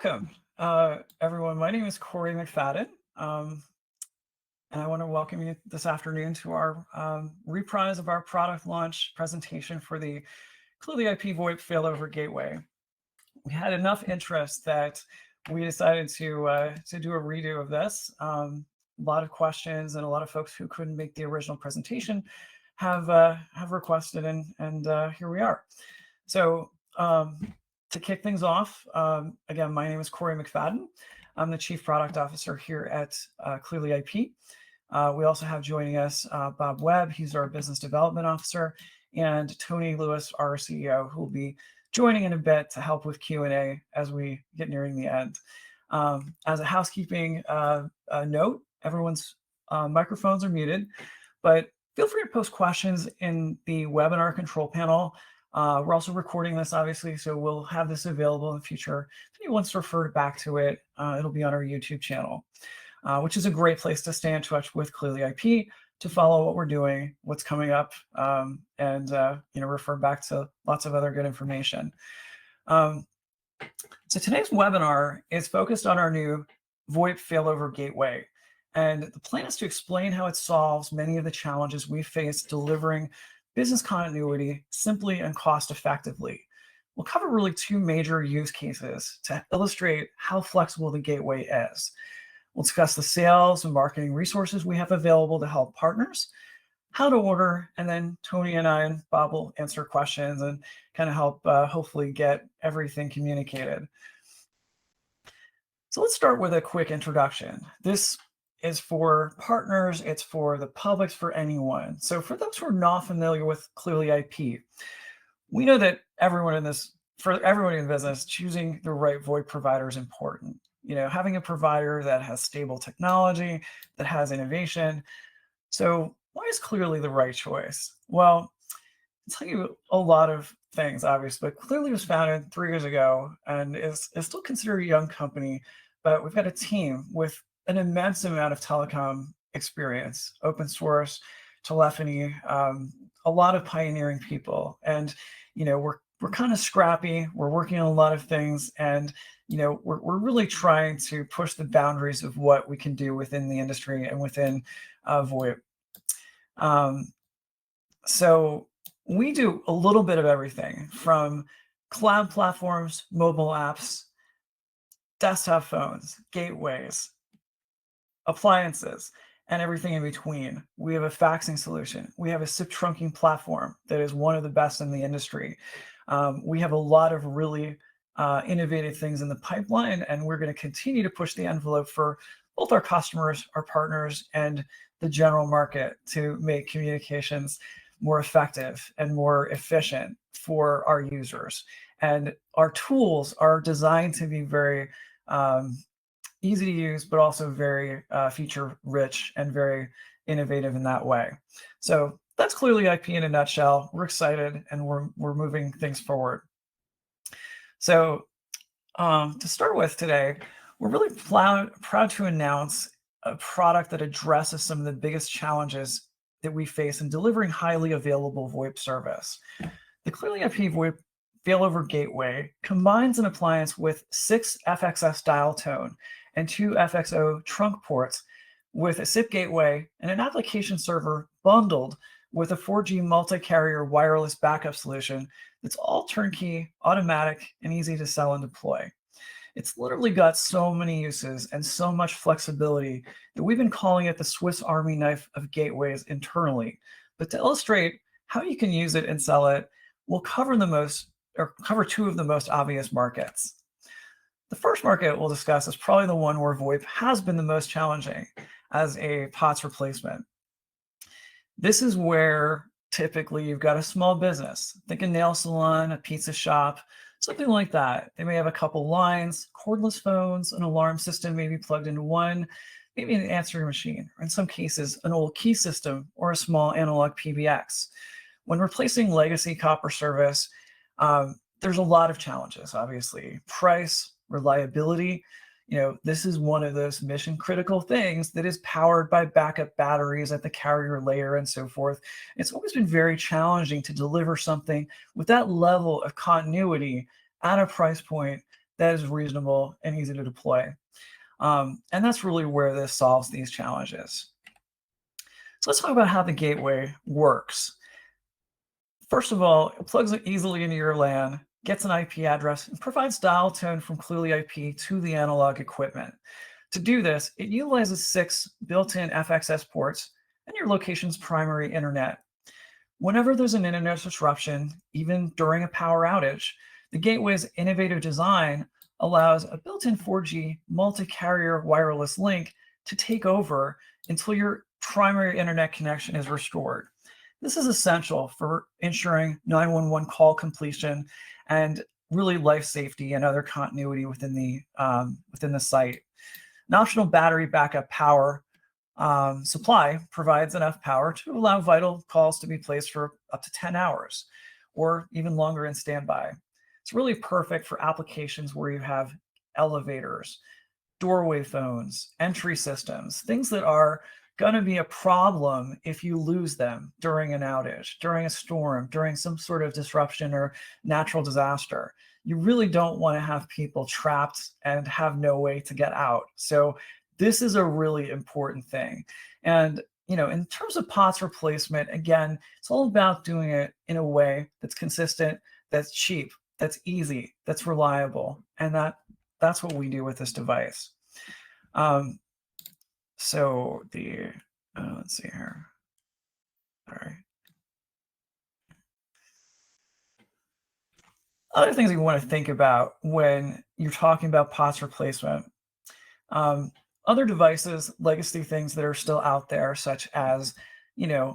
Welcome, everyone. My name is Corey McFadden, and I want to welcome you this afternoon to our reprise of our product launch presentation for the ClearlyIP VoIP Failover Gateway. We had enough interest that we decided to do a redo of this. A lot of questions and a lot of folks who couldn't make the original presentation have requested, and here we are. So to kick things off, again, my name is Corey McFadden. I'm the Chief Product Officer here at ClearlyIP. We also have joining us Bob Webb, he's our Business Development Officer, and Tony Lewis, our CEO, who will be joining in a bit to help with Q&A as we get nearing the end. As a housekeeping note, everyone's microphones are muted, but feel free to post questions in the webinar control panel. We're also recording this, obviously, so we'll have this available in the future. If anyone wants to refer back to it, it'll be on our YouTube channel, which is a great place to stay in touch with ClearlyIP, to follow what we're doing, what's coming up, and refer back to lots of other good information. So today's webinar is focused on our new VoIP Failover Gateway. And the plan is to explain how it solves many of the challenges we face delivering business continuity simply and cost effectively. We'll cover really two major use cases to illustrate how flexible the gateway is. We'll discuss the sales and marketing resources we have available to help partners, how to order, and then Tony and I and Bob will answer questions and kind of help hopefully get everything communicated. So let's start with a quick introduction. This is for partners, it's for the public, for anyone. So for those who are not familiar with ClearlyIP, we know that for everyone in business, choosing the right VoIP provider is important. Having a provider that has stable technology, that has innovation. So why is Clearly the right choice? Well, I'll tell you a lot of things, obviously, but Clearly was founded 3 years ago and is still considered a young company, but we've got a team with an immense amount of telecom experience, open source, telephony, a lot of pioneering people. And, we're kind of scrappy. We're working on a lot of things. And, we're really trying to push the boundaries of what we can do within the industry and within VoIP. So we do a little bit of everything from cloud platforms, mobile apps, desktop phones, gateways, appliances, and everything in between. We have a faxing solution. We have a SIP trunking platform that is one of the best in the industry. We have a lot of really innovative things in the pipeline, and we're going to continue to push the envelope for both our customers, our partners, and the general market to make communications more effective and more efficient for our users. And our tools are designed to be very easy to use, but also very feature rich and very innovative in that way. So that's ClearlyIP in a nutshell. We're excited and we're moving things forward. So to start with today, we're really proud to announce a product that addresses some of the biggest challenges that we face in delivering highly available VoIP service. The ClearlyIP VoIP Failover Gateway combines an appliance with 6 FXS dial tone and 2 FXO trunk ports with a SIP gateway and an application server bundled with a 4G multi-carrier wireless backup solution that's all turnkey, automatic, and easy to sell and deploy. It's literally got so many uses and so much flexibility that we've been calling it the Swiss Army knife of gateways internally. But to illustrate how you can use it and sell it, we'll cover two of the most obvious markets. The first market we'll discuss is probably the one where VoIP has been the most challenging as a POTS replacement. This is where typically you've got a small business. Think a nail salon, a pizza shop, something like that. They may have a couple lines, cordless phones, an alarm system maybe plugged into one, maybe an answering machine, or in some cases, an old key system or a small analog PBX. When replacing legacy copper service, there's a lot of challenges, obviously. Price, reliability. This is one of those mission critical things that is powered by backup batteries at the carrier layer and so forth. It's always been very challenging to deliver something with that level of continuity at a price point that is reasonable and easy to deploy. And that's really where this solves these challenges. So let's talk about how the gateway works. First of all, it plugs it easily into your LAN, gets an IP address, and provides dial tone from ClearlyIP to the analog equipment. To do this, it utilizes 6 built-in FXS ports and your location's primary internet. Whenever there's an internet disruption, even during a power outage, the gateway's innovative design allows a built-in 4G multi-carrier wireless link to take over until your primary internet connection is restored. This is essential for ensuring 911 call completion and really life safety and other continuity within the site. An optional battery backup power supply provides enough power to allow vital calls to be placed for up to 10 hours or even longer in standby. It's really perfect for applications where you have elevators, doorway phones, entry systems, things that are going to be a problem if you lose them during an outage, during a storm, during some sort of disruption or natural disaster. You really don't want to have people trapped and have no way to get out. So this is a really important thing. And in terms of POTS replacement, again, it's all about doing it in a way that's consistent, that's cheap, that's easy, that's reliable. And that's what we do with this device. So let's see here. All right. Other things you want to think about when you're talking about POTS replacement. Other devices, legacy things that are still out there, such as,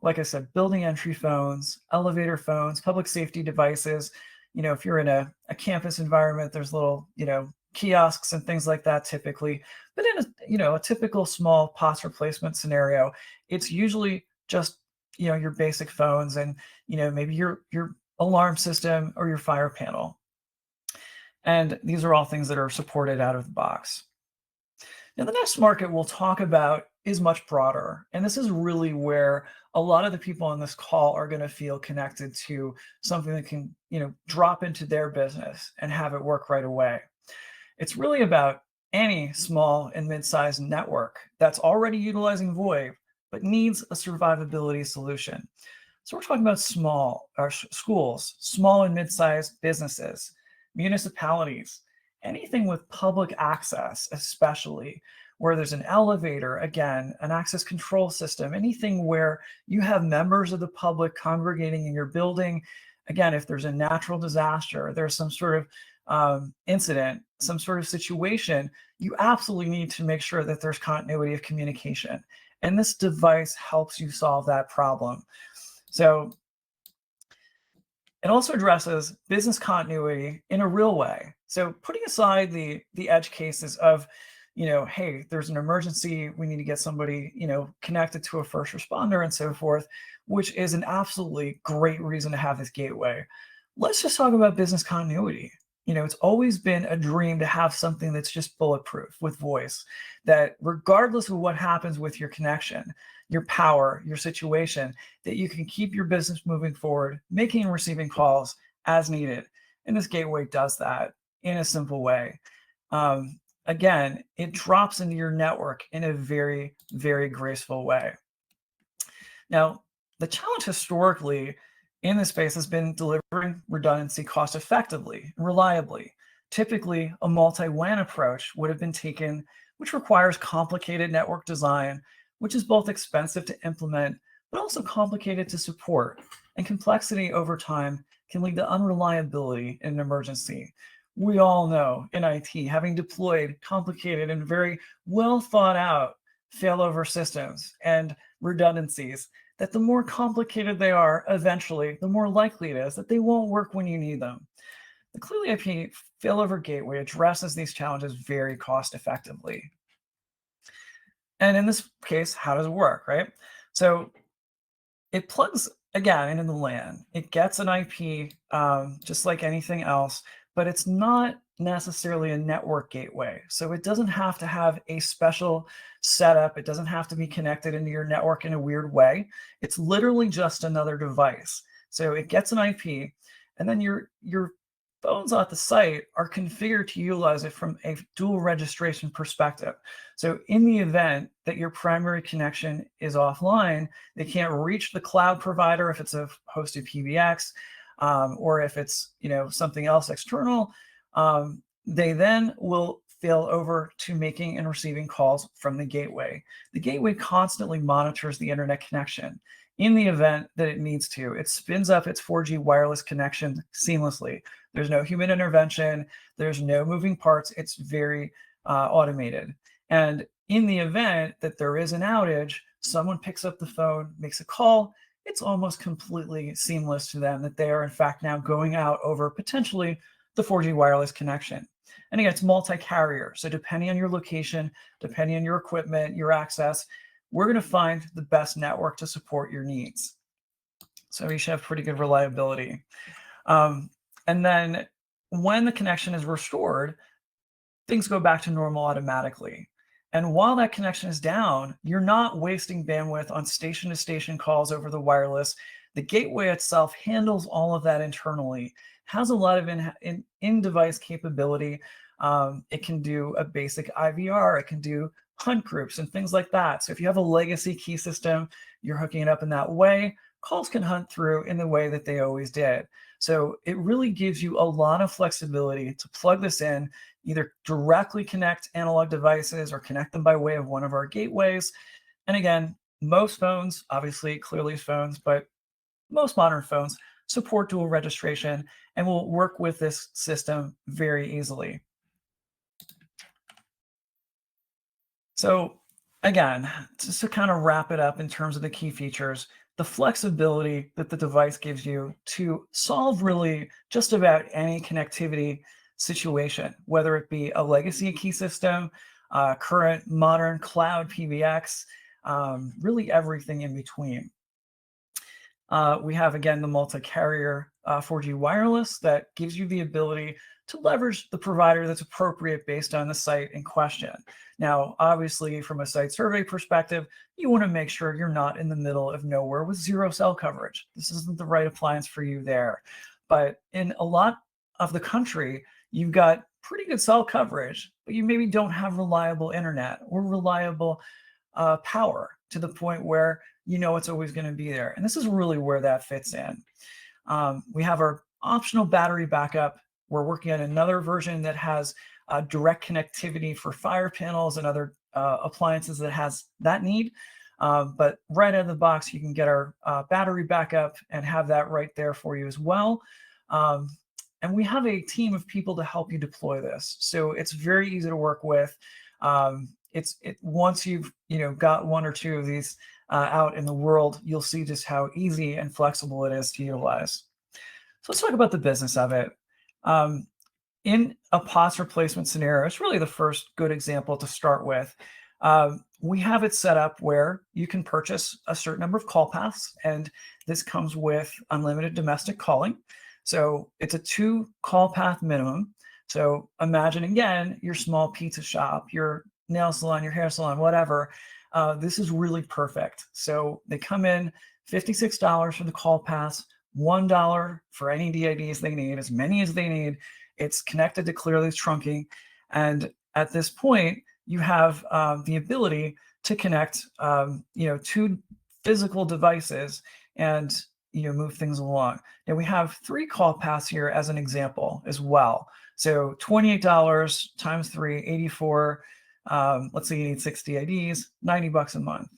like I said, building entry phones, elevator phones, public safety devices. If you're in a campus environment, there's little, kiosks and things like that typically. But in a typical small POTS replacement scenario, it's usually just, your basic phones and, maybe your alarm system or your fire panel. And these are all things that are supported out of the box. Now, the next market we'll talk about is much broader. And this is really where a lot of the people on this call are going to feel connected to something that can, drop into their business and have it work right away. It's really about any small and mid-sized network that's already utilizing VoIP, but needs a survivability solution. So we're talking about schools, small and mid-sized businesses, municipalities, anything with public access, especially where there's an elevator, again, an access control system, anything where you have members of the public congregating in your building. Again, if there's a natural disaster, there's some sort of incident, some sort of situation, you absolutely need to make sure that there's continuity of communication. And this device helps you solve that problem. So it also addresses business continuity in a real way. So putting aside the edge cases of, hey, there's an emergency, we need to get somebody, connected to a first responder and so forth, which is an absolutely great reason to have this gateway. Let's just talk about business continuity. It's always been a dream to have something that's just bulletproof with voice, that regardless of what happens with your connection, your power, your situation, that you can keep your business moving forward, making and receiving calls as needed. And this gateway does that in a simple way. Again, it drops into your network in a very, very graceful way. Now, the challenge historically in this space has been delivering redundancy cost effectively and reliably. Typically, a multi-WAN approach would have been taken, which requires complicated network design, which is both expensive to implement, but also complicated to support. And complexity over time can lead to unreliability in an emergency. We all know in IT, having deployed complicated and very well thought out failover systems and redundancies, that the more complicated they are, eventually, the more likely it is that they won't work when you need them. The ClearlyIP Failover Gateway addresses these challenges very cost effectively. And in this case, how does it work, right? So it plugs, again, into the LAN. It gets an IP just like anything else, but it's not necessarily a network gateway. So it doesn't have to have a special setup. It doesn't have to be connected into your network in a weird way. It's literally just another device. So it gets an IP, and then your phones at the site are configured to utilize it from a dual registration perspective. So in the event that your primary connection is offline, they can't reach the cloud provider if it's a hosted PBX, or if it's something else external, they then will fail over to making and receiving calls from the gateway. The gateway constantly monitors the internet connection. In the event that it needs to, it spins up its 4G wireless connection seamlessly. There's no human intervention. There's no moving parts. It's very automated. And in the event that there is an outage, someone picks up the phone, makes a call, it's almost completely seamless to them that they are in fact now going out over potentially the 4G wireless connection. And again, it's multi-carrier. So depending on your location, depending on your equipment, your access, we're going to find the best network to support your needs. So you should have pretty good reliability. And then when the connection is restored, things go back to normal automatically. And while that connection is down, you're not wasting bandwidth on station-to-station calls over the wireless. The gateway itself handles all of that internally, has a lot of in-device capability. It can do a basic IVR. It can do hunt groups and things like that. So if you have a legacy key system, you're hooking it up in that way, calls can hunt through in the way that they always did. So it really gives you a lot of flexibility to plug this in, either directly connect analog devices or connect them by way of one of our gateways. And again, most phones, obviously Clearly's phones, but most modern phones support dual registration and will work with this system very easily. So again, just to kind of wrap it up in terms of the key features, the flexibility that the device gives you to solve really just about any connectivity situation, whether it be a legacy key system, current modern cloud PBX, really everything in between. We have, again, the multi-carrier 4G wireless that gives you the ability to leverage the provider that's appropriate based on the site in question. Now, obviously, from a site survey perspective, you want to make sure you're not in the middle of nowhere with zero cell coverage. This isn't the right appliance for you there. But in a lot of the country, you've got pretty good cell coverage, but you maybe don't have reliable internet or reliable power to the point where it's always going to be there. And this is really where that fits in. We have our optional battery backup. We're working on another version that has direct connectivity for fire panels and other appliances that has that need. But right out of the box, you can get our battery backup and have that right there for you as well. And we have a team of people to help you deploy this. So it's very easy to work with. Once you've got one or two of these out in the world, you'll see just how easy and flexible it is to utilize. So let's talk about the business of it. In a POTS replacement scenario, it's really the first good example to start with. We have it set up where you can purchase a certain number of call paths, and this comes with unlimited domestic calling. So it's a 2 call path minimum. So imagine, again, your small pizza shop, your nail salon, your hair salon, whatever. This is really perfect. So they come in $56 for the call pass, $1 for any DIDs they need, as many as they need. It's connected to Clearly's trunking. And at this point, you have the ability to connect 2 physical devices and move things along. And we have 3 call paths here as an example as well. So $28 times 3, 84. Let's say you need 60 IDs, $90 a month.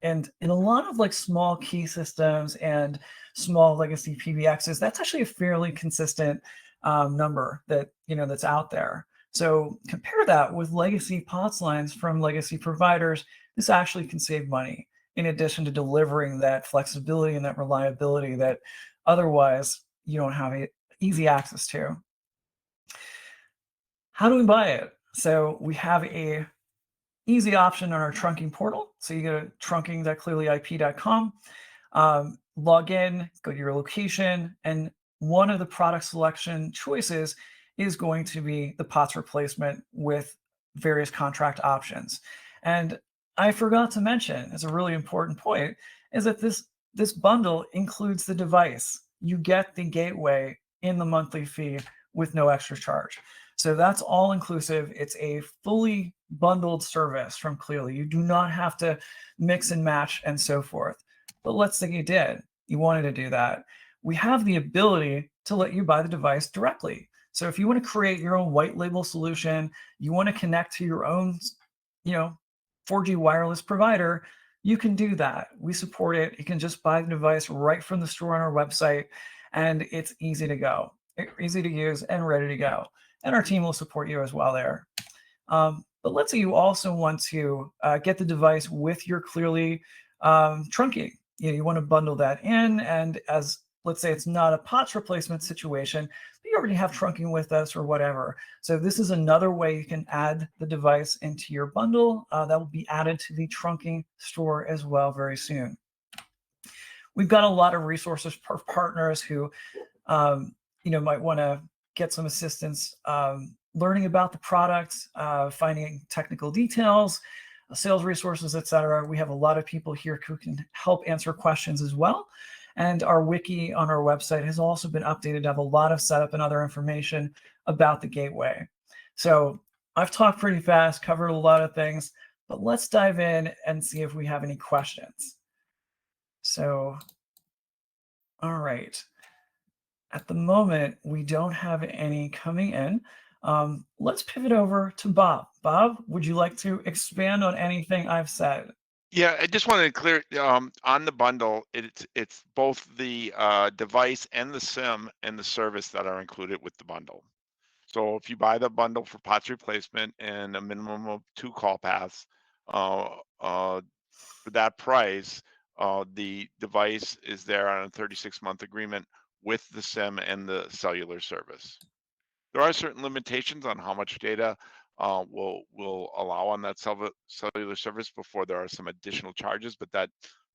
And in a lot of small key systems and small legacy PBXs, that's actually a fairly consistent number that that's out there. So compare that with legacy POTS lines from legacy providers. This actually can save money, in addition to delivering that flexibility and that reliability that otherwise you don't have easy access to. How do we buy it? So we have a easy option on our trunking portal. So you go to trunking.clearlyip.com, log in, go to your location, and one of the product selection choices is going to be the POTS replacement with various contract options. And I forgot to mention, as a really important point, is that this bundle includes the device. You get the gateway in the monthly fee with no extra charge. So that's all inclusive. It's a fully bundled service from Clearly. You do not have to mix and match and so forth. But let's say you did, you wanted to do that. We have the ability to let you buy the device directly. So if you want to create your own white label solution, you want to connect to your own, 4G wireless provider, you can do that. We support it. You can just buy the device right from the store on our website, and it's easy to go, easy to use, and ready to go. And our team will support you as well there. But let's say you also want to get the device with your Clearly trunking. You want to bundle that in, and as let's say it's not a POTS replacement situation, but you already have trunking with us or whatever. So this is another way you can add the device into your bundle. That will be added to the trunking store as well very soon. We've got a lot of resources for partners who might want to get some assistance learning about the product, finding technical details, sales resources, etc. We have a lot of people here who can help answer questions as well. And our wiki on our website has also been updated to have a lot of setup and other information about the gateway. So I've talked pretty fast, covered a lot of things, but let's dive in and see if we have any questions. So, all right. At the moment, we don't have any coming in. Let's pivot over to Bob. Bob, would you like to expand on anything I've said? Yeah, I just wanted to clear on the bundle, it's both the device and the SIM and the service that are included with the bundle. So if you buy the bundle for POTS replacement and a minimum of 2 call paths, for that price, the device is there on a 36-month agreement with the SIM and the cellular service. There are certain limitations on how much data will allow on that cellular service before there are some additional charges, but that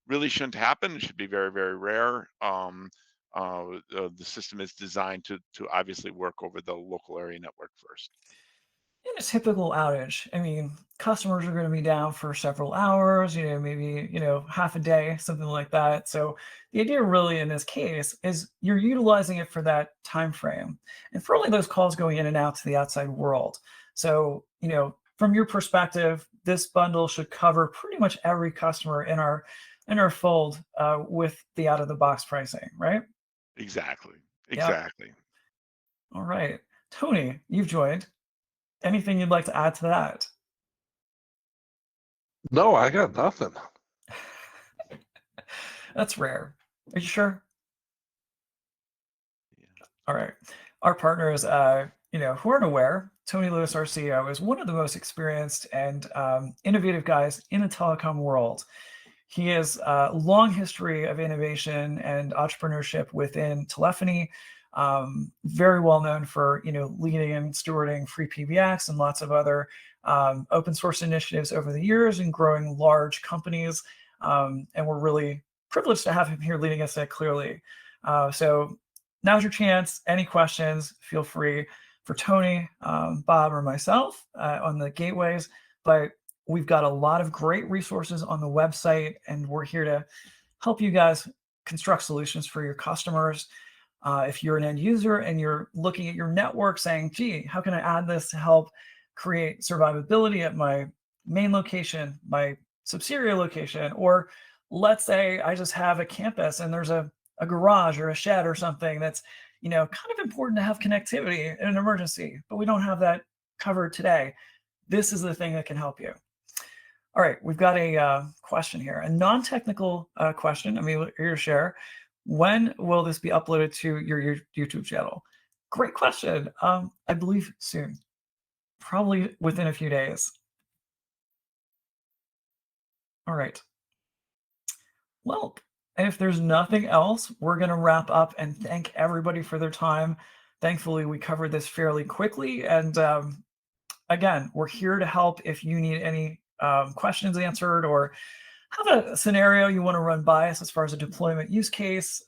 really shouldn't happen. It should be very, very rare. The system is designed to obviously work over the local area network first. In a typical outage, I mean, customers are going to be down for several hours, maybe, half a day, something like that. So the idea really in this case is you're utilizing it for that time frame and for only those calls going in and out to the outside world. So, from your perspective, this bundle should cover pretty much every customer in our fold with the out of the box pricing, right? Exactly. Yep. Exactly. All right. Tony, you've joined. Anything you'd like to add to that? No, I got nothing. That's rare. Are you sure? Yeah. All right. Our partners, who aren't aware, Tony Lewis, our CEO, is one of the most experienced and innovative guys in the telecom world. He has a long history of innovation and entrepreneurship within telephony. Very well known for leading and stewarding free PBX and lots of other open source initiatives over the years and growing large companies. And we're really privileged to have him here leading us at Clearly. So now's your chance. Any questions, feel free for Tony, Bob, or myself on the gateways. But we've got a lot of great resources on the website, and we're here to help you guys construct solutions for your customers. If you're an end user and you're looking at your network saying, gee, how can I add this to help create survivability at my main location, my subsidiary location, or let's say I just have a campus and there's a garage or a shed or something that's kind of important to have connectivity in an emergency, but we don't have that covered today. This is the thing that can help you. All right, we've got a question here, a non-technical question. I'm here to share. When will this be uploaded to your YouTube channel? Great question. I believe soon, probably within a few days. All right. Well, if there's nothing else, we're going to wrap up and thank everybody for their time. Thankfully, we covered this fairly quickly. And again, we're here to help if you need any questions answered or have a scenario you want to run by us as far as a deployment use case,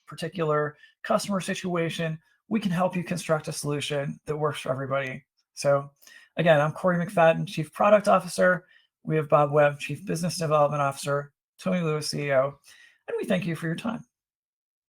particular customer situation. We can help you construct a solution that works for everybody. So again, I'm Corey McFadden, Chief Product Officer. We have Bob Webb, Chief Business Development Officer, Tony Lewis, CEO, and we thank you for your time.